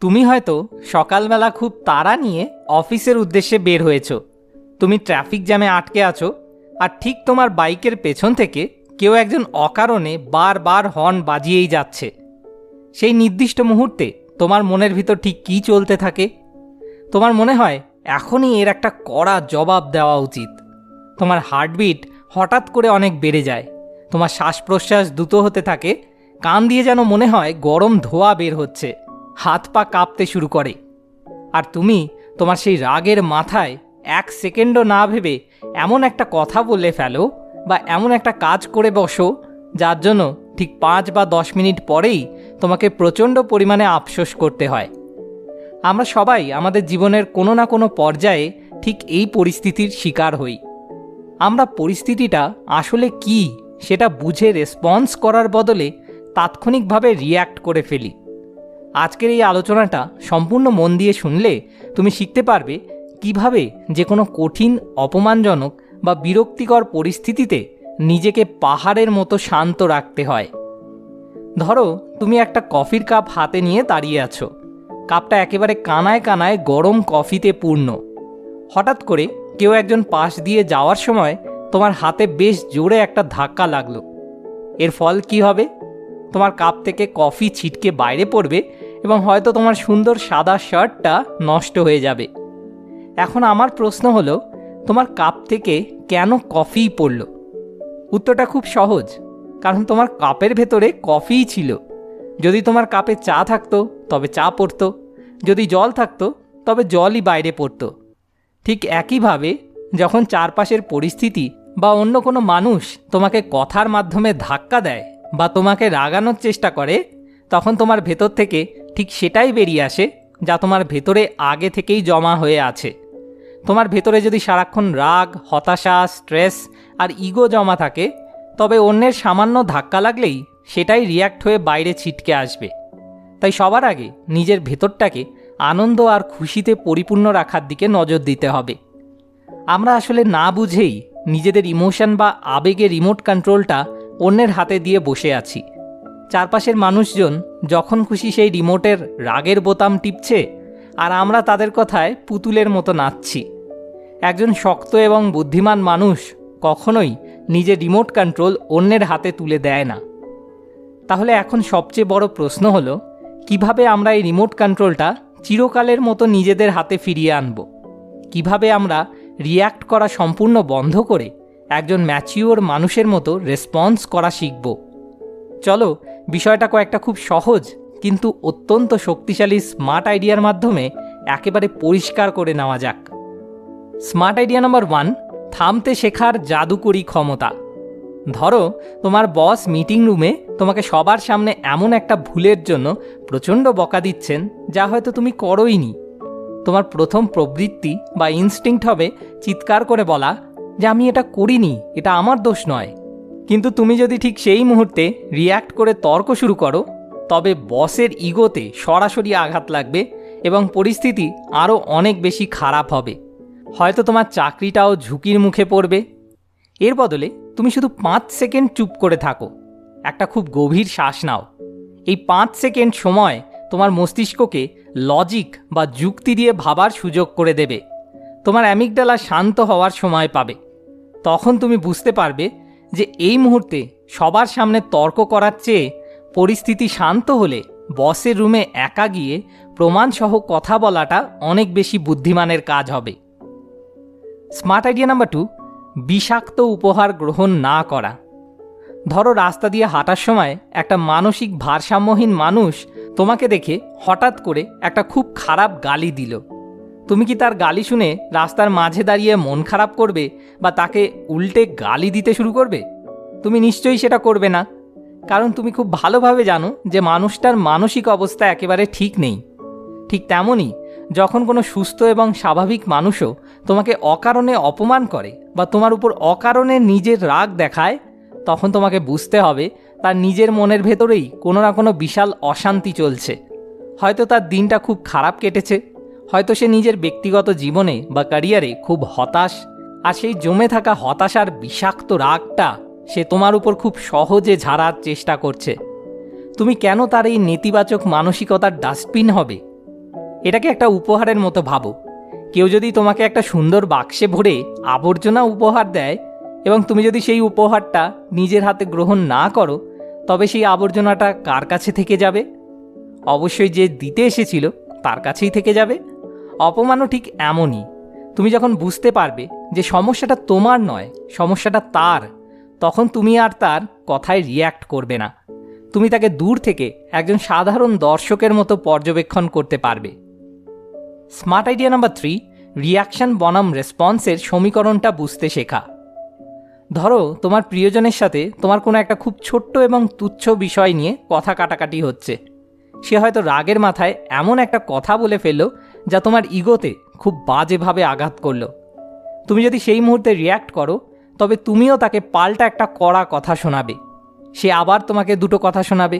তুমি হয়তো সকালবেলা খুব তাড়া নিয়ে অফিসের উদ্দেশ্যে বের হয়েছ। তুমি ট্রাফিক জ্যামে আটকে আছো, আর ঠিক তোমার বাইকের পেছন থেকে কেউ একজন অকারণে বারবার হর্ন বাজিয়েই যাচ্ছে। সেই নির্দিষ্ট মুহূর্তে তোমার মনের ভিতর ঠিক কী চলতে থাকে? তোমার মনে হয় এখনই এর একটা কড়া জবাব দেওয়া উচিত। তোমার হার্টবিট হঠাৎ করে অনেক বেড়ে যায়, তোমার শ্বাস প্রশ্বাস দ্রুত হতে থাকে, কান দিয়ে যেন মনে হয় গরম ধোঁয়া বের হচ্ছে, হাত পা কাঁপতে শুরু করে। আর তুমি তোমার সেই রাগের মাথায় এক সেকেন্ডও না ভেবে এমন একটা কথা বলে ফেলো বা এমন একটা কাজ করে বসো, যার জন্য ঠিক 5 বা 10 মিনিট পরেই তোমাকে প্রচণ্ড পরিমাণে আফসোস করতে হয়। আমরা সবাই আমাদের জীবনের কোনো না কোনো পর্যায়ে ঠিক এই পরিস্থিতির শিকার হই। আমরা পরিস্থিতিটা আসলে কি সেটা বুঝে রেসপন্স করার বদলে তাৎক্ষণিকভাবে রিয়্যাক্ট করে ফেলি। আজকের এই আলোচনাটা সম্পূর্ণ মন দিয়ে শুনলে তুমি শিখতে পারবে কিভাবে যে কোনো কঠিন, অপমানজনক বা বিরক্তিকর পরিস্থিতিতে নিজেকে পাহাড়ের মতো শান্ত রাখতে হয়। ধরো তুমি একটা কফির কাপ হাতে নিয়ে দাঁড়িয়ে আছো। কাপটা একেবারে কানায় কানায় গরম কফিতে পূর্ণ। হঠাৎ করে কেউ একজন পাশ দিয়ে যাওয়ার সময় তোমার হাতে বেশ জোরে একটা ধাক্কা লাগলো। এর ফল কি হবে? তোমার কাপ থেকে কফি ছিটকে বাইরে পড়বে এবং হয়তো তোমার সুন্দর সাদা শার্টটা নষ্ট হয়ে যাবে। এখন আমার প্রশ্ন হলো, তোমার কাপ থেকে কেন কফি পড়ল? উত্তরটা খুব সহজ, কারণ তোমার কাপের ভেতরে কফিই ছিল। যদি তোমার কাপে চা থাকতো তবে চা পড়তো, যদি জল থাকতো তবে জলই বাইরে পড়তো। ঠিক একইভাবে যখন চারপাশের পরিস্থিতি বা অন্য কোনো মানুষ তোমাকে কথার মাধ্যমে ধাক্কা দেয় বা তোমাকে রাগানোর চেষ্টা করে, তখন তোমার ভেতর থেকে ঠিক সেটাই বেরিয়ে আসে যা তোমার ভেতরে আগে থেকেই জমা হয়ে আছে। তোমার ভেতরে যদি সারাক্ষণ রাগ, হতাশা, স্ট্রেস আর ইগো জমা থাকে, তবে অন্যের সামান্য ধাক্কা লাগলেই সেটাই রিয়্যাক্ট হয়ে বাইরে ছিটকে আসবে। তাই সবার আগে নিজের ভেতরটাকে আনন্দ আর খুশিতে পরিপূর্ণ রাখার দিকে নজর দিতে হবে। আমরা আসলে না বুঝেই নিজেদের ইমোশন বা আবেগের রিমোট কন্ট্রোলটা অন্যের হাতে দিয়ে বসে আছি। চারপাশের মানুষজন যখন খুশি সেই রিমোটের রাগের বোতাম টিপছে, আর আমরা তাদের কথায় পুতুলের মতো নাচছি। একজন শক্ত এবং বুদ্ধিমান মানুষ কখনোই নিজের রিমোট কন্ট্রোল অন্যের হাতে তুলে দেয় না। তাহলে এখন সবচেয়ে বড় প্রশ্ন হলো, কিভাবে আমরা এই রিমোট কন্ট্রোলটা চিরকালের মতো নিজেদের হাতে ফিরিয়ে আনব? কিভাবে আমরা রিয়্যাক্ট করা সম্পূর্ণ বন্ধ করে একজন ম্যাচিওর মানুষের মতো রেসপন্স করা শিখব? চলো বিষয়টা কয়েকটা খুব সহজ কিন্তু অত্যন্ত শক্তিশালী স্মার্ট আইডিয়ার মাধ্যমে একেবারে পরিষ্কার করে নেওয়া যাক। স্মার্ট আইডিয়া নাম্বার 1, থামতে শেখার জাদুকরী ক্ষমতা। ধরো তোমার বস মিটিং রুমে তোমাকে সবার সামনে এমন একটা ভুলের জন্য প্রচণ্ড বকা দিচ্ছেন যা হয়তো তুমি করোইনি। তোমার প্রথম প্রবৃত্তি বা ইনস্টিংক্ট হবে চিৎকার করে বলা যে আমি এটা করিনি, এটা আমার দোষ নয়। কিন্তু তুমি যদি ঠিক সেই মুহূর্তে রিয়্যাক্ট করে তর্ক শুরু করো, তবে বসের ইগোতে সরাসরি আঘাত লাগবে এবং পরিস্থিতি আরও অনেক বেশি খারাপ হবে। হয়তো তোমার চাকরিটাও ঝুঁকির মুখে পড়বে। এর বদলে তুমি শুধু 5 সেকেন্ড চুপ করে থাকো, একটা খুব গভীর শ্বাস নাও। এই 5 সেকেন্ড সময় তোমার মস্তিষ্ককে লজিক বা যুক্তি দিয়ে ভাবার সুযোগ করে দেবে। তোমার অ্যামিগডালা শান্ত হওয়ার সময় পাবে। তখন তুমি বুঝতে পারবে যে এই মুহূর্তে সবার সামনে তর্ক করার চেয়ে পরিস্থিতি শান্ত হলে বসের রুমে একা গিয়ে প্রমাণসহ কথা বলাটা অনেক বেশি বুদ্ধিমানের কাজ হবে। স্মার্ট আইডিয়া নাম্বার 2, বিষাক্ত উপহার গ্রহণ না করা। ধরো রাস্তা দিয়ে হাঁটার সময় একটা মানসিক ভারসাম্যহীন মানুষ তোমাকে দেখে হঠাৎ করে একটা খুব খারাপ গালি দিল। তুমি কি তার গালি শুনে রাস্তার মাঝে দাঁড়িয়ে মন খারাপ করবে বা তাকে উল্টে গালি দিতে শুরু করবে? তুমি নিশ্চয়ই সেটা করবে না, কারণ তুমি খুব ভালোভাবে জানো যে মানুষটার মানসিক অবস্থা একেবারে ঠিক নেই। ঠিক তেমনই যখন কোনো সুস্থ এবং স্বাভাবিক মানুষও তোমাকে অকারণে অপমান করে বা তোমার উপর অকারণে নিজের রাগ দেখায়, তখন তোমাকে বুঝতে হবে তার নিজের মনের ভেতরেই কোনো না কোনো বিশাল অশান্তি চলছে। হয়তো তার দিনটা খুব খারাপ কেটেছে, হয়তো সে নিজের ব্যক্তিগত জীবনে বা ক্যারিয়ারে খুব হতাশ, আর সেই জমে থাকা হতাশার বিষাক্ত রাগটা সে তোমার উপর খুব সহজে ঝাড়ার চেষ্টা করছে। তুমি কেন তার এই নেতিবাচক মানসিকতার ডাস্টবিন হবে? এটাকে একটা উপহারের মতো ভাবো। কেউ যদি তোমাকে একটা সুন্দর বাক্সে ভরে আবর্জনা উপহার দেয় এবং তুমি যদি সেই উপহারটা নিজের হাতে গ্রহণ না করো, তবে সেই আবর্জনাটা কার কাছে থেকে যাবে? অবশ্যই যে দিতে এসেছিল তার কাছেই থেকে যাবে। অপমানও ঠিক এমনই। তুমি যখন বুঝতে পারবে যে সমস্যাটা তোমার নয়, সমস্যাটা তার, তখন তুমি আর তার কথায় রিয়্যাক্ট করবে না। তুমি তাকে দূর থেকে একজন সাধারণ দর্শকের মতো পর্যবেক্ষণ করতে পারবে। স্মার্ট আইডিয়া নাম্বার 3, রিয়াকশন বনাম রেসপন্সের সমীকরণটা বুঝতে শেখা। ধরো তোমার প্রিয়জনের সাথে তোমার কোনো একটা খুব ছোট্ট এবং তুচ্ছ বিষয় নিয়ে কথা কাটাকাটি হচ্ছে। সে হয়তো রাগের মাথায় এমন একটা কথা বলে ফেলল যা তোমার ইগোতে খুব বাজেভাবে আঘাত করলো। তুমি যদি সেই মুহূর্তে রিয়্যাক্ট করো, তবে তুমিও তাকে পাল্টা একটা কড়া কথা শোনাবে। সে আবার তোমাকে দুটো কথা শোনাবে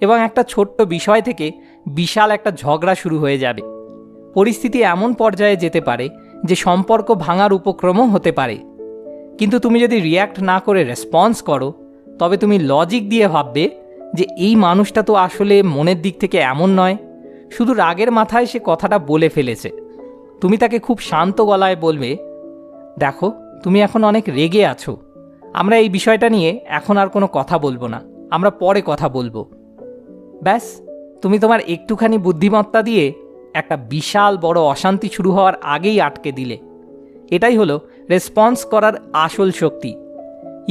এবং একটা ছোট্ট বিষয় থেকে বিশাল একটা ঝগড়া শুরু হয়ে যাবে। পরিস্থিতি এমন পর্যায়ে যেতে পারে যে সম্পর্ক ভাঙার উপক্রমও হতে পারে। কিন্তু তুমি যদি রিয়্যাক্ট না করে রেসপন্স করো, তবে তুমি লজিক দিয়ে ভাববে যে এই মানুষটা তো আসলে মনের দিক থেকে এমন নয়, শুধু রাগের মাথায় সে কথাটা বলে ফেলেছে। তুমি তাকে খুব শান্ত গলায় বলবে, দেখো তুমি এখন অনেক রেগে আছো, আমরা এই বিষয়টা নিয়ে এখন আর কোনো কথা বলবো না, আমরা পরে কথা বলবো। ব্যাস, তুমি তোমার একটুখানি বুদ্ধিমত্তা দিয়ে একটা বিশাল বড় অশান্তি শুরু হওয়ার আগেই আটকে দিলে। এটাই হলো রেসপন্স করার আসল শক্তি।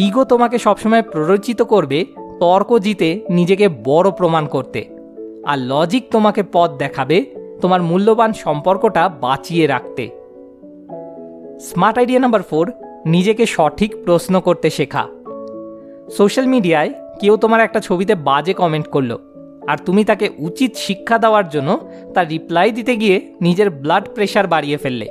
ইগো তোমাকে সবসময় প্ররোচিত করবে তর্ক জিতে নিজেকে বড় প্রমাণ করতে, আর লজিক তোমাকে পথ দেখাবে তোমার মূল্যবান সম্পর্কটা বাঁচিয়ে রাখতে। স্মার্ট আইডিয়া নাম্বার 4, নিজেকে সঠিক প্রশ্ন করতে শেখা। সোশ্যাল মিডিয়ায় কেউ তোমার একটা ছবিতে বাজে কমেন্ট করলো, আর তুমি তাকে উচিত শিক্ষা দেওয়ার জন্য তার রিপ্লাই দিতে গিয়ে নিজের ব্লাড প্রেশার বাড়িয়ে ফেললে।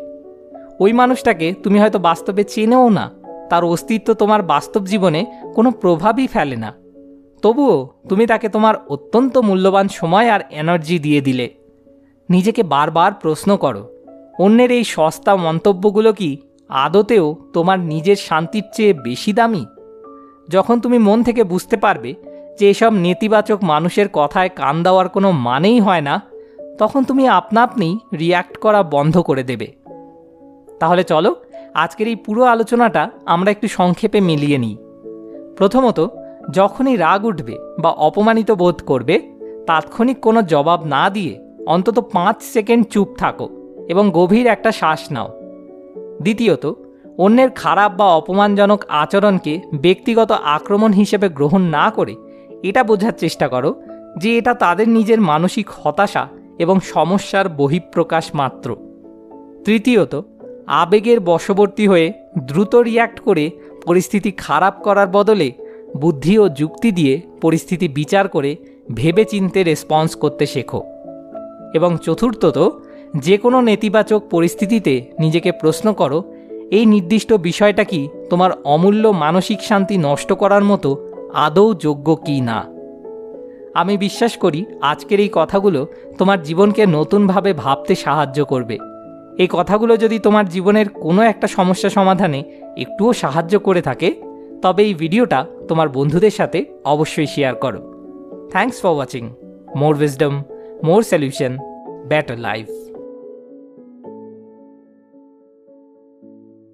ওই মানুষটাকে তুমি হয়তো বাস্তবে চেনেও না, তার অস্তিত্ব তোমার বাস্তব জীবনে কোনো প্রভাবই ফেলে না, তবুও তুমি তাকে তোমার অত্যন্ত মূল্যবান সময় আর এনার্জি দিয়ে দিলে। নিজেকে বারবার প্রশ্ন করো, অন্যের এই সস্তা মন্তব্যগুলো কি আদতেও তোমার নিজের শান্তির চেয়ে বেশি দামি? যখন তুমি মন থেকে বুঝতে পারবে যে এসব নেতিবাচক মানুষের কথায় কান দেওয়ার কোনো মানেই হয় না, তখন তুমি আপনা আপনি রিয়্যাক্ট করা বন্ধ করে দেবে। তাহলে চলো আজকের এই পুরো আলোচনাটা আমরা একটু সংক্ষেপে মিলিয়ে নিই। প্রথমত, যখনই রাগ উঠবে বা অপমানিত বোধ করবে, তাৎক্ষণিক কোনো জবাব না দিয়ে অন্তত 5 সেকেন্ড চুপ থাকো এবং গভীর একটা শ্বাস নাও। দ্বিতীয়ত, অন্যের খারাপ বা অপমানজনক আচরণকে ব্যক্তিগত আক্রমণ হিসেবে গ্রহণ না করে এটা বোঝার চেষ্টা করো যে এটা তাদের নিজের মানসিক হতাশা এবং সমস্যার বহিঃপ্রকাশ মাত্র। তৃতীয়ত, আবেগের বশবর্তী হয়ে দ্রুত রিয়্যাক্ট করে পরিস্থিতি খারাপ করার বদলে বুদ্ধি ও যুক্তি দিয়ে পরিস্থিতি বিচার করে ভেবেচিন্তে রেসপন্স করতে শেখো। এবং চতুর্থত, যে কোনো নেতিবাচক পরিস্থিতিতে নিজেকে প্রশ্ন করো, এই নির্দিষ্ট বিষয়টা কি তোমার অমূল্য মানসিক শান্তি নষ্ট করার মতো আদৌ যোগ্য কি না। আমি বিশ্বাস করি আজকের এই কথাগুলো তোমার জীবনকে নতুনভাবে ভাবতে সাহায্য করবে। এই কথাগুলো যদি তোমার জীবনের কোনো একটা সমস্যা সমাধানে একটুও সাহায্য করে থাকে, তবে এই ভিডিওটা তোমার বন্ধুদের সাথে অবশ্যই শেয়ার করো। Thanks for watching. More wisdom, more solution, better life.